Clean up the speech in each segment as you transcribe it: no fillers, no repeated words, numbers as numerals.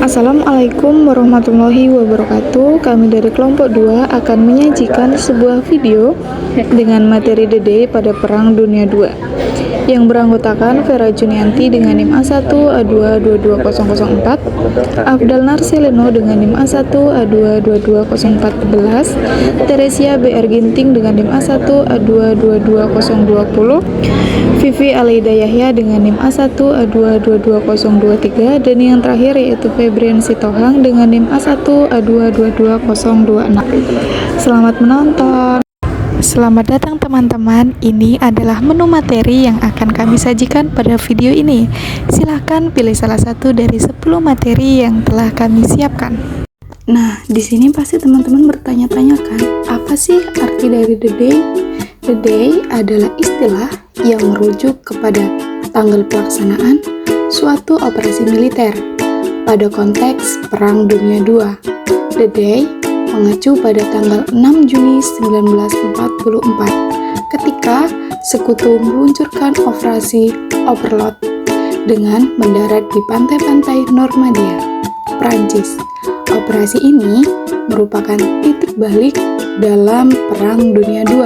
Assalamualaikum warahmatullahi wabarakatuh. Kami dari kelompok 2 akan menyajikan sebuah video dengan materi The Day pada Perang Dunia II yang beranggotakan Vera Junianti dengan NIM A1A2222004, Afdal Narsileno dengan NIM A1A2220411, Teresia BR Ginting dengan NIM A1A2222020, Vivi Aleida Yahya dengan NIM A1A2222023, dan yang terakhir yaitu Febrian Sitohang dengan NIM A1A2222026. Selamat menonton. Selamat datang teman-teman, ini adalah menu materi yang akan kami sajikan pada video ini. Silahkan pilih salah satu dari 10 materi yang telah kami siapkan. Nah, di sini pasti teman-teman bertanya-tanya kan, apa sih arti dari The Day? The Day adalah istilah yang merujuk kepada tanggal pelaksanaan suatu operasi militer pada konteks Perang Dunia II. The Day mengacu pada tanggal 6 Juni 1944 ketika Sekutu meluncurkan operasi Overlord dengan mendarat di pantai-pantai Normandia, Prancis. Operasi ini merupakan titik balik dalam Perang Dunia II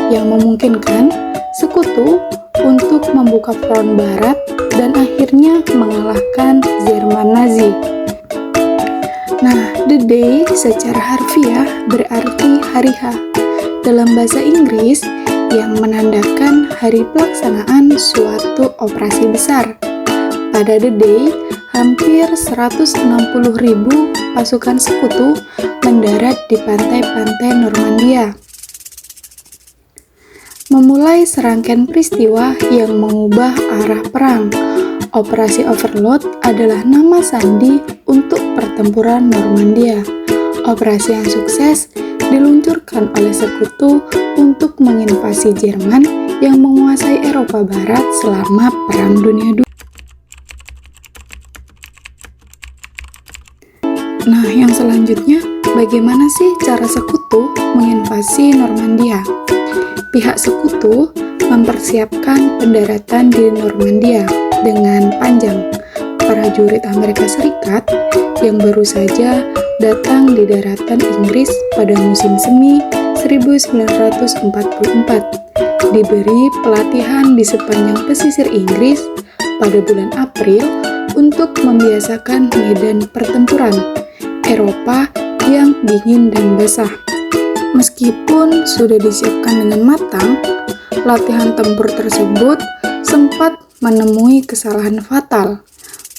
yang memungkinkan Sekutu untuk membuka front barat dan akhirnya mengalahkan Jerman Nazi. Nah, The Day secara harfiah berarti hari H dalam bahasa Inggris yang menandakan hari pelaksanaan suatu operasi besar. Pada The Day, hampir 160.000 pasukan Sekutu mendarat di pantai-pantai Normandia. Memulai serangkaian peristiwa yang mengubah arah perang. Operasi Overlord adalah nama sandi untuk pertempuran Normandia. Operasi yang sukses diluncurkan oleh Sekutu untuk menginvasi Jerman yang menguasai Eropa Barat selama Perang Dunia II. Nah, yang selanjutnya, bagaimana sih cara Sekutu menginvasi Normandia? Pihak Sekutu mempersiapkan pendaratan di Normandia dengan panjang. Prajurit Amerika Serikat yang baru saja datang di daratan Inggris pada musim semi 1944 diberi pelatihan di sepanjang pesisir Inggris pada bulan April untuk membiasakan medan pertempuran Eropa yang dingin dan basah. Meskipun sudah disiapkan dengan matang, latihan tempur tersebut sempat menemui kesalahan fatal.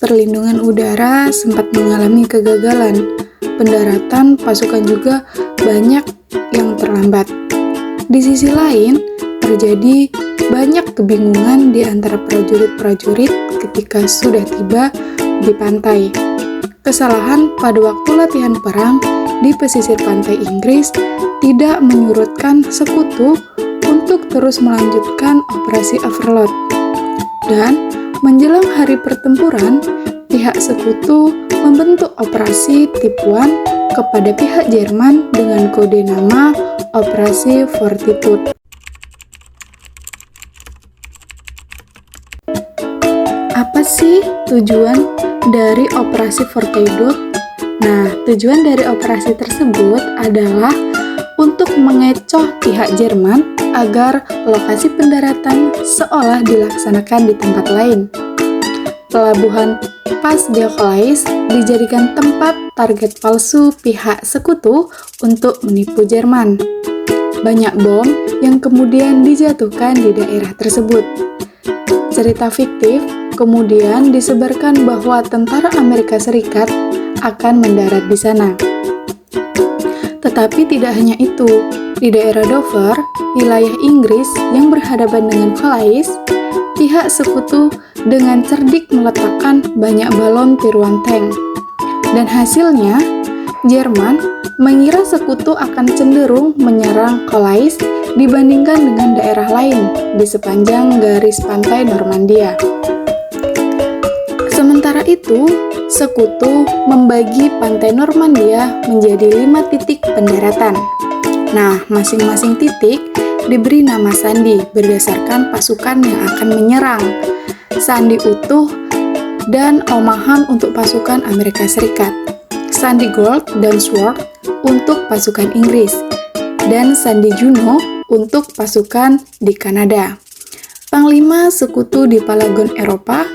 Perlindungan udara sempat mengalami kegagalan. Pendaratan pasukan juga banyak yang terlambat. Di sisi lain, terjadi banyak kebingungan di antara prajurit-prajurit ketika sudah tiba di pantai. Kesalahan pada waktu latihan perang di pesisir pantai Inggris tidak menyurutkan Sekutu untuk terus melanjutkan operasi Overlord. Dan menjelang hari pertempuran, pihak Sekutu membentuk operasi tipuan kepada pihak Jerman dengan kode nama Operasi Fortitude. Apa sih tujuan dari Operasi Fortitude? Nah, tujuan dari operasi tersebut adalah untuk mengecoh pihak Jerman agar lokasi pendaratan seolah dilaksanakan di tempat lain. Pelabuhan Pas de Calais dijadikan tempat target palsu pihak Sekutu untuk menipu Jerman. Banyak bom yang kemudian dijatuhkan di daerah tersebut. Cerita fiktif kemudian disebarkan bahwa tentara Amerika Serikat akan mendarat di sana. Tetapi tidak hanya itu, di daerah Dover, wilayah Inggris yang berhadapan dengan Calais, pihak Sekutu dengan cerdik meletakkan banyak balon tiruan tank. Dan hasilnya, Jerman mengira Sekutu akan cenderung menyerang Calais dibandingkan dengan daerah lain di sepanjang garis pantai Normandia. Sementara itu, Sekutu membagi pantai Normandia menjadi 5 titik pendaratan. Nah, masing-masing titik diberi nama sandi berdasarkan pasukan yang akan menyerang. Sandi utuh dan Omaha untuk pasukan Amerika Serikat, Sandy Gulf dan Swords untuk pasukan Inggris, dan Sandy Juno untuk pasukan di Kanada. Panglima sekutu di Pelagon Eropa,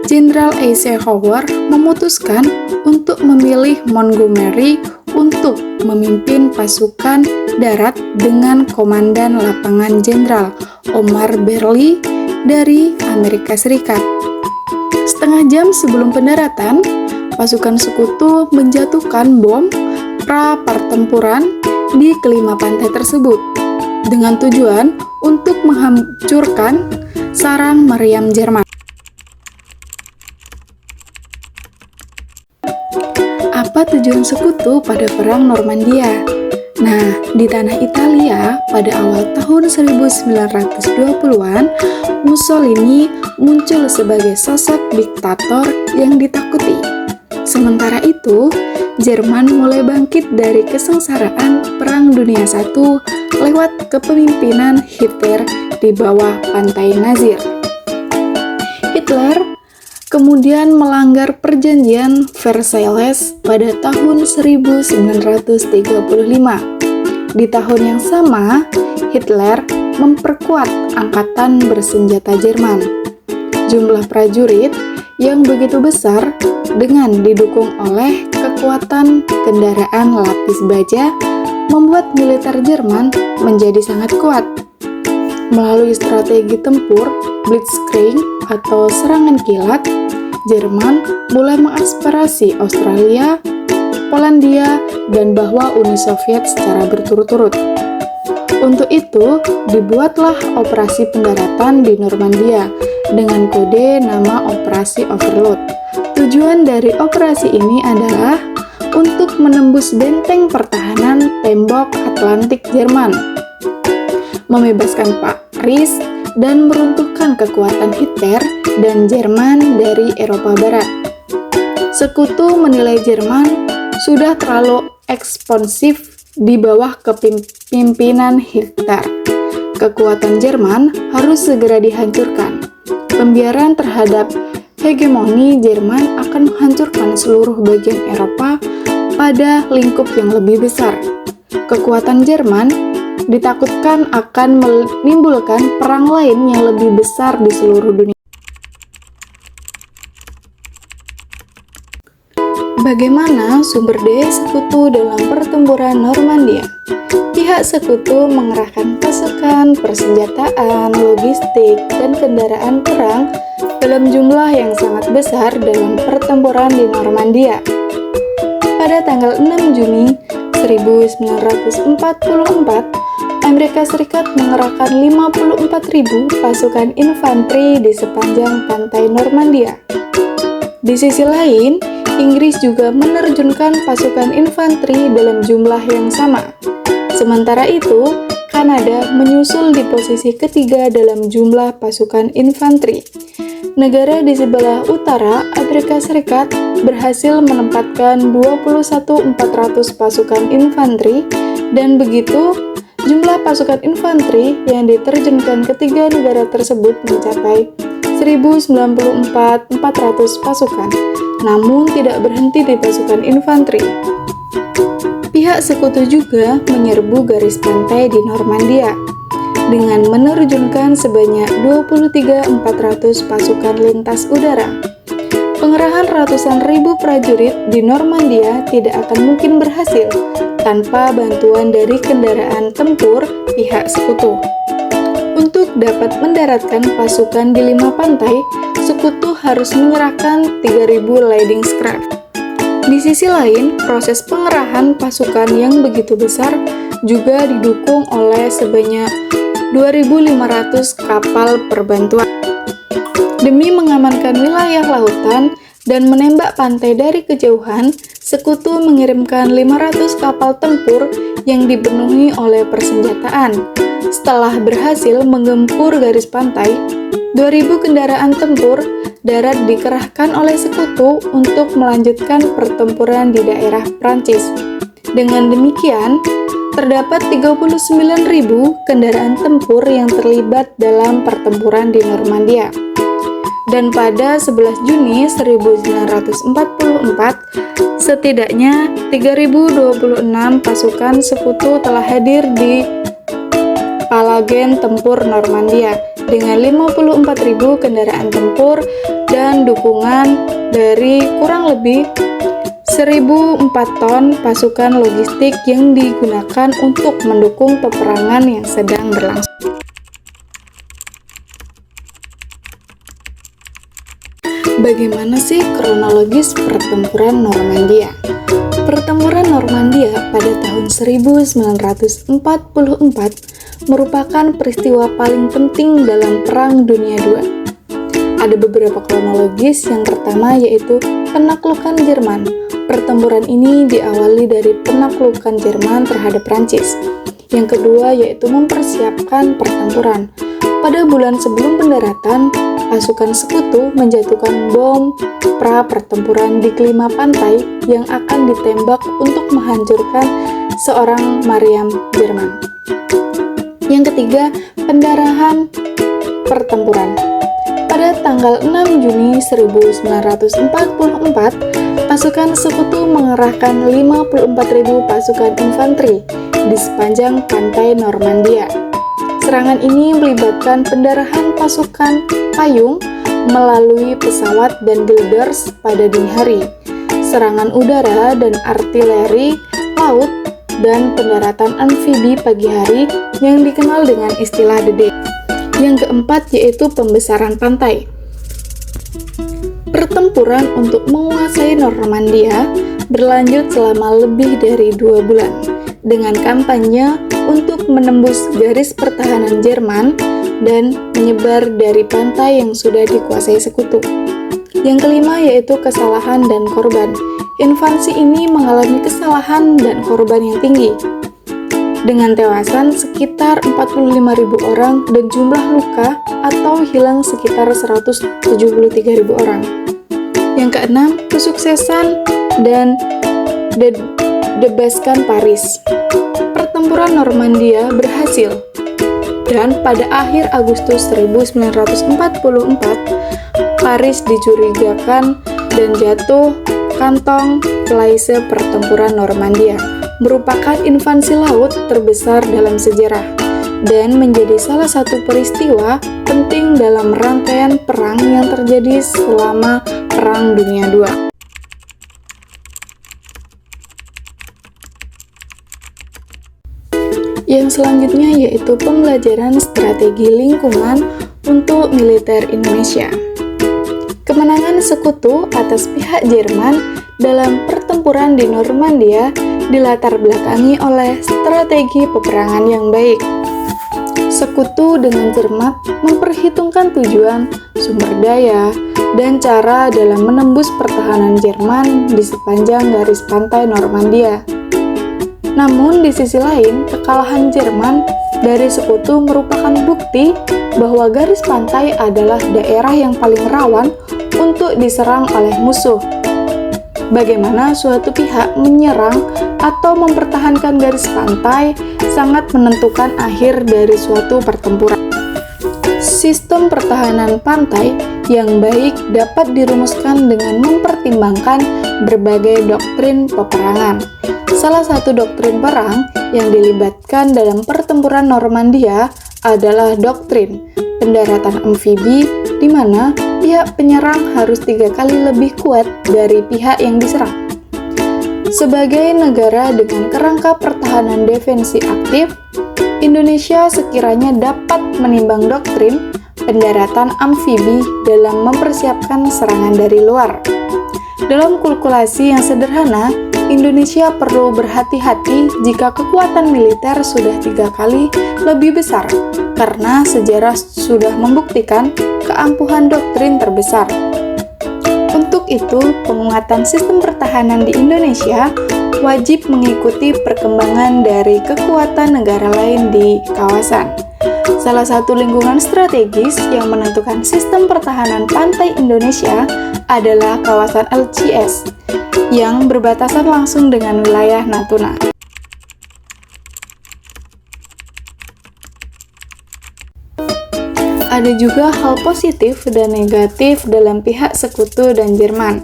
Jenderal Eisenhower memutuskan untuk memilih Montgomery untuk memimpin pasukan darat dengan Komandan Lapangan Jenderal Omar Bradley dari Amerika Serikat. Setengah jam sebelum pendaratan, pasukan sekutu menjatuhkan bom pra-pertempuran di kelima pantai tersebut dengan tujuan untuk menghancurkan sarang meriam Jerman. Apa tujuan sekutu pada Perang Normandia? Nah, di tanah Italia pada awal tahun 1920-an, Mussolini muncul sebagai sosok diktator yang ditakuti. Sementara itu, Jerman mulai bangkit dari kesengsaraan Perang Dunia I lewat kepemimpinan Hitler di bawah pantai Nazir. Hitler kemudian melanggar perjanjian Versailles pada tahun 1935. Di tahun yang sama, Hitler memperkuat angkatan bersenjata Jerman. Jumlah prajurit yang begitu besar dengan didukung oleh kekuatan kendaraan lapis baja membuat militer Jerman menjadi sangat kuat. Melalui strategi tempur Blitzkrieg atau serangan kilat, Jerman mulai mengaspirasi Australia, Polandia, dan bahwa Uni Soviet secara berturut-turut. Untuk itu, dibuatlah operasi pendaratan di Normandia dengan kode nama Operasi Overlord. Tujuan dari operasi ini adalah untuk menembus benteng pertahanan tembok Atlantik Jerman, membebaskan Paris, dan meruntuhkan kekuatan Hitler dan Jerman dari Eropa Barat. Sekutu menilai Jerman sudah terlalu eksponsif di bawah kepemimpinan Hitler. Kekuatan Jerman harus segera dihancurkan. Pembiaran terhadap hegemoni Jerman akan menghancurkan seluruh bagian Eropa pada lingkup yang lebih besar. Kekuatan Jerman ditakutkan akan menimbulkan perang lain yang lebih besar di seluruh dunia. Bagaimana sumber daya sekutu dalam pertempuran Normandia? Pihak sekutu mengerahkan pasukan, persenjataan, logistik, dan kendaraan perang dalam jumlah yang sangat besar dalam pertempuran di Normandia. Pada tanggal 6 Juni 1944, Amerika Serikat mengerahkan 54.000 pasukan infanteri di sepanjang pantai Normandia. Di sisi lain, Inggris juga menerjunkan pasukan infanteri dalam jumlah yang sama. Sementara itu, Kanada menyusul di posisi ketiga dalam jumlah pasukan infanteri. Negara di sebelah utara, Amerika Serikat, berhasil menempatkan 21.400 pasukan infanteri, dan begitu jumlah pasukan infanteri yang diterjunkan ketiga negara tersebut mencapai 1.094.400 pasukan, namun tidak berhenti di pasukan infanteri. Pihak sekutu juga menyerbu garis pantai di Normandia dengan menerjunkan sebanyak 23.400 pasukan lintas udara. Pengerahan ratusan ribu prajurit di Normandia tidak akan mungkin berhasil tanpa bantuan dari kendaraan tempur pihak sekutu. Untuk dapat mendaratkan pasukan di 5 pantai, sekutu harus menyerahkan 3.000 leading craft. Di sisi lain, proses pengerahan pasukan yang begitu besar juga didukung oleh sebanyak 2.500 kapal perbantuan. Demi mengamankan wilayah lautan dan menembak pantai dari kejauhan, sekutu mengirimkan 500 kapal tempur yang dipenuhi oleh persenjataan. Setelah berhasil menggempur garis pantai, 2.000 kendaraan tempur darat dikerahkan oleh sekutu untuk melanjutkan pertempuran di daerah Prancis. Dengan demikian, terdapat 39.000 kendaraan tempur yang terlibat dalam pertempuran di Normandia. Dan pada 11 Juni 1944, setidaknya 3.026 pasukan sekutu telah hadir di Palagen Tempur Normandia dengan 54.000 kendaraan tempur dan dukungan dari kurang lebih 1.004 ton pasukan logistik yang digunakan untuk mendukung peperangan yang sedang berlangsung. Bagaimana sih kronologis pertempuran Normandia? Pertempuran Normandia pada tahun 1944 merupakan peristiwa paling penting dalam Perang Dunia II. Ada beberapa kronologis. Yang pertama yaitu penaklukan Jerman. Pertempuran ini diawali dari penaklukan Jerman terhadap Prancis. Yang kedua yaitu mempersiapkan pertempuran. Pada bulan sebelum pendaratan, pasukan sekutu menjatuhkan bom pra-pertempuran di kelima pantai yang akan ditembak untuk menghancurkan seorang Mariam Jerman. Yang ketiga, pendarahan pertempuran. Pada tanggal 6 Juni 1944, pasukan sekutu mengerahkan 54.000 pasukan infanteri di sepanjang pantai Normandia. Serangan ini melibatkan pendarahan pasukan payung melalui pesawat dan gliders pada dini hari, serangan udara dan artileri laut, dan pendaratan amfibi pagi hari yang dikenal dengan istilah The Day. Yang keempat yaitu pembesaran pantai. Pertempuran untuk menguasai Normandia berlanjut selama lebih dari 2 bulan dengan kampanye untuk menembus garis pertahanan Jerman dan menyebar dari pantai yang sudah dikuasai sekutu. Yang kelima yaitu kesalahan dan korban. Invasi ini mengalami kesalahan dan korban yang tinggi, dengan tewasan sekitar 45.000 orang dan jumlah luka atau hilang sekitar 173.000 orang. Yang keenam, kesuksesan dan dibebaskan Paris. Pertempuran Normandia berhasil, dan pada akhir Agustus 1944, Paris dicurigakan dan jatuh kantong Falaise Pertempuran Normandia, merupakan invasi laut terbesar dalam sejarah dan menjadi salah satu peristiwa penting dalam rangkaian perang yang terjadi selama Perang Dunia II. Yang selanjutnya yaitu pembelajaran strategi lingkungan untuk militer Indonesia. Kemenangan sekutu atas pihak Jerman dalam pertempuran di Normandia dilatar belakangi oleh strategi peperangan yang baik. Sekutu dengan cermat memperhitungkan tujuan, sumber daya, dan cara dalam menembus pertahanan Jerman di sepanjang garis pantai Normandia. Namun di sisi lain, kekalahan Jerman dari sekutu merupakan bukti bahwa garis pantai adalah daerah yang paling rawan untuk diserang oleh musuh. Bagaimana suatu pihak menyerang atau mempertahankan garis pantai sangat menentukan akhir dari suatu pertempuran. Sistem pertahanan pantai yang baik dapat dirumuskan dengan mempertimbangkan berbagai doktrin peperangan. Salah satu doktrin perang yang dilibatkan dalam pertempuran Normandia adalah doktrin pendaratan amfibi, di mana pihak penyerang harus 3 kali lebih kuat dari pihak yang diserang. Sebagai negara dengan kerangka pertahanan defensi aktif, Indonesia sekiranya dapat menimbang doktrin pendaratan amfibi dalam mempersiapkan serangan dari luar. Dalam kalkulasi yang sederhana, Indonesia perlu berhati-hati jika kekuatan militer sudah 3 kali lebih besar, karena sejarah sudah membuktikan keampuhan doktrin terbesar. Untuk itu, penguatan sistem pertahanan di Indonesia wajib mengikuti perkembangan dari kekuatan negara lain di kawasan. Salah satu lingkungan strategis yang menentukan sistem pertahanan pantai Indonesia adalah kawasan LCS, yang berbatasan langsung dengan wilayah Natuna. Ada juga hal positif dan negatif dalam pihak sekutu dan Jerman.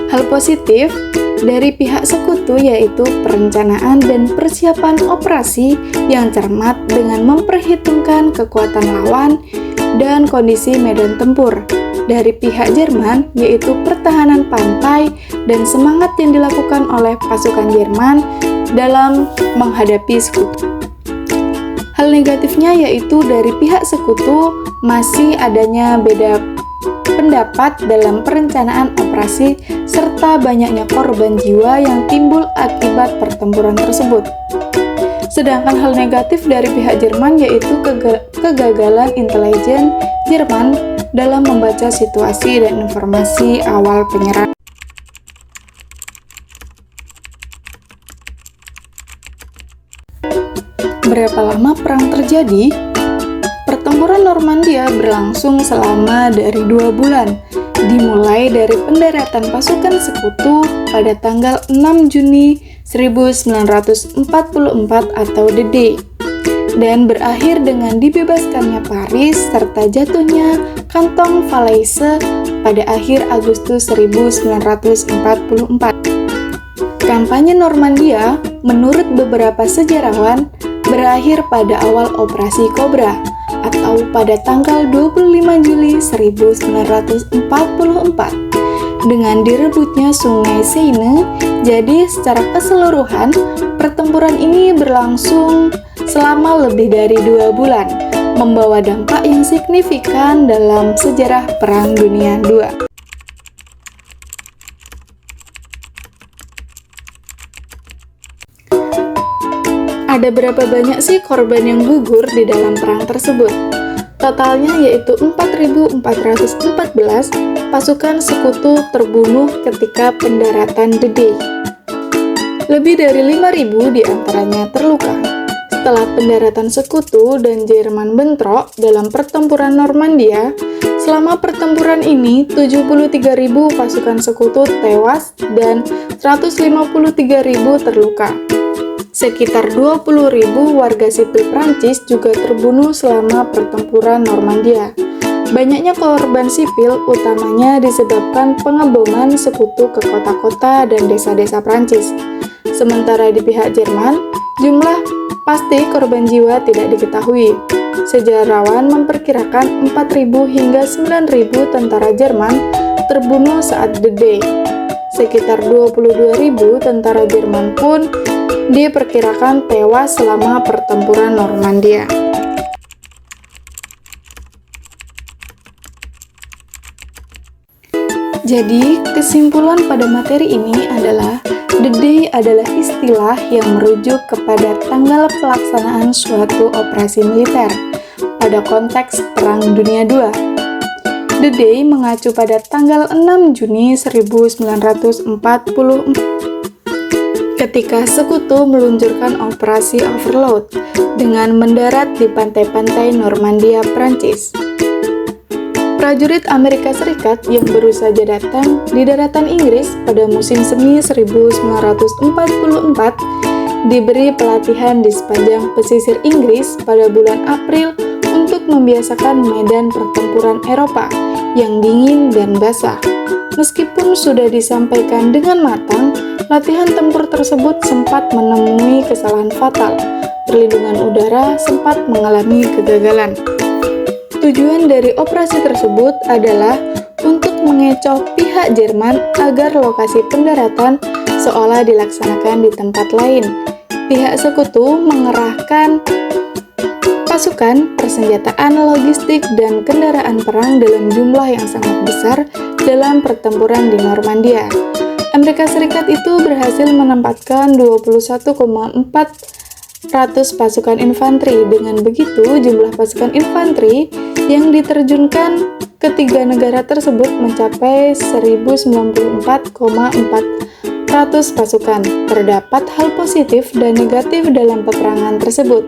Hal positif dari pihak sekutu yaitu perencanaan dan persiapan operasi yang cermat dengan memperhitungkan kekuatan lawan dan kondisi medan tempur. Dari pihak Jerman yaitu pertahanan pantai dan semangat yang dilakukan oleh pasukan Jerman dalam menghadapi sekutu. Hal negatifnya yaitu dari pihak sekutu masih adanya beda pendapat dalam perencanaan operasi serta banyaknya korban jiwa yang timbul akibat pertempuran tersebut. Sedangkan hal negatif dari pihak Jerman yaitu kegagalan intelijen Jerman dalam membaca situasi dan informasi awal penyerangan. Berapa lama perang terjadi? Pertempuran Normandia berlangsung selama dari 2 bulan, dimulai dari pendaratan pasukan sekutu pada tanggal 6 Juni 1944 atau D-Day, dan berakhir dengan dibebaskannya Paris serta jatuhnya Kantong Falaise pada akhir Agustus 1944. Kampanye Normandia, menurut beberapa sejarawan, berakhir pada awal Operasi Cobra atau pada tanggal 25 Juli 1944 dengan direbutnya Sungai Seine. Jadi secara keseluruhan pertempuran ini berlangsung selama lebih dari 2 bulan, membawa dampak yang signifikan dalam sejarah Perang Dunia II. Ada berapa banyak sih korban yang gugur di dalam perang tersebut? Totalnya yaitu 4.414 pasukan sekutu terbunuh ketika pendaratan D-Day. Lebih dari 5.000 diantaranya terluka. Setelah pendaratan sekutu dan Jerman bentrok dalam pertempuran Normandia, selama pertempuran ini 73.000 pasukan sekutu tewas dan 153.000 terluka. Sekitar 20.000 warga sipil Prancis juga terbunuh selama pertempuran Normandia. Banyaknya korban sipil utamanya disebabkan pengeboman sekutu ke kota-kota dan desa-desa Prancis. Sementara di pihak Jerman, jumlah pasti korban jiwa tidak diketahui. Sejarawan memperkirakan 4.000 hingga 9.000 tentara Jerman terbunuh saat D-Day. Sekitar 22.000 tentara Jerman pun diperkirakan tewas selama pertempuran Normandia. Jadi, kesimpulan pada materi ini adalah D-Day adalah istilah yang merujuk kepada tanggal pelaksanaan suatu operasi militer pada konteks Perang Dunia II. D-Day mengacu pada tanggal 6 Juni 1944 ketika sekutu meluncurkan operasi Overlord dengan mendarat di pantai-pantai Normandia, Prancis. Prajurit Amerika Serikat yang baru saja datang di daratan Inggris pada musim semi 1944 diberi pelatihan di sepanjang pesisir Inggris pada bulan April untuk membiasakan medan pertempuran Eropa yang dingin dan basah. Meskipun sudah disampaikan dengan matang, latihan tempur tersebut sempat menemui kesalahan fatal. Perlindungan udara sempat mengalami kegagalan. Tujuan dari operasi tersebut adalah untuk mengecoh pihak Jerman agar lokasi pendaratan seolah dilaksanakan di tempat lain. Pihak sekutu mengerahkan pasukan, persenjataan, logistik, dan kendaraan perang dalam jumlah yang sangat besar dalam pertempuran di Normandia. Amerika Serikat itu berhasil menempatkan 21,4% pasukan infanteri. Dengan begitu, jumlah pasukan infanteri yang diterjunkan ketiga negara tersebut mencapai 1094,4% pasukan. Terdapat hal positif dan negatif dalam peperangan tersebut.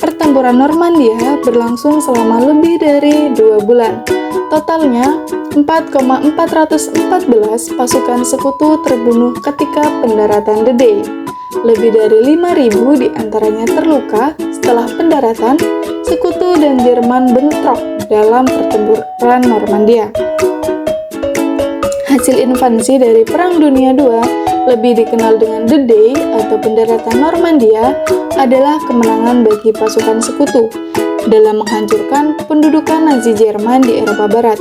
Pertempuran Normandia berlangsung selama lebih dari 2 bulan. Totalnya, 4.414 pasukan sekutu terbunuh ketika pendaratan D-Day. Lebih dari 5.000 diantaranya terluka setelah pendaratan, Sekutu dan Jerman bentrok dalam pertempuran Normandia. Hasil invasi dari Perang Dunia II, lebih dikenal dengan D-Day atau pendaratan Normandia, adalah kemenangan bagi pasukan Sekutu dalam menghancurkan pendudukan Nazi Jerman di Eropa Barat.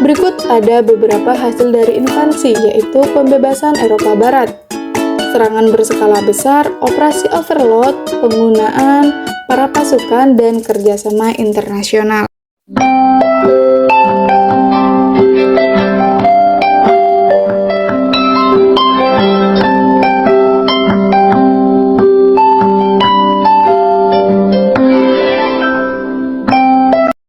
Berikut ada beberapa hasil dari invasi, yaitu pembebasan Eropa Barat, serangan berskala besar, operasi Overlord, penggunaan para pasukan, dan kerjasama internasional.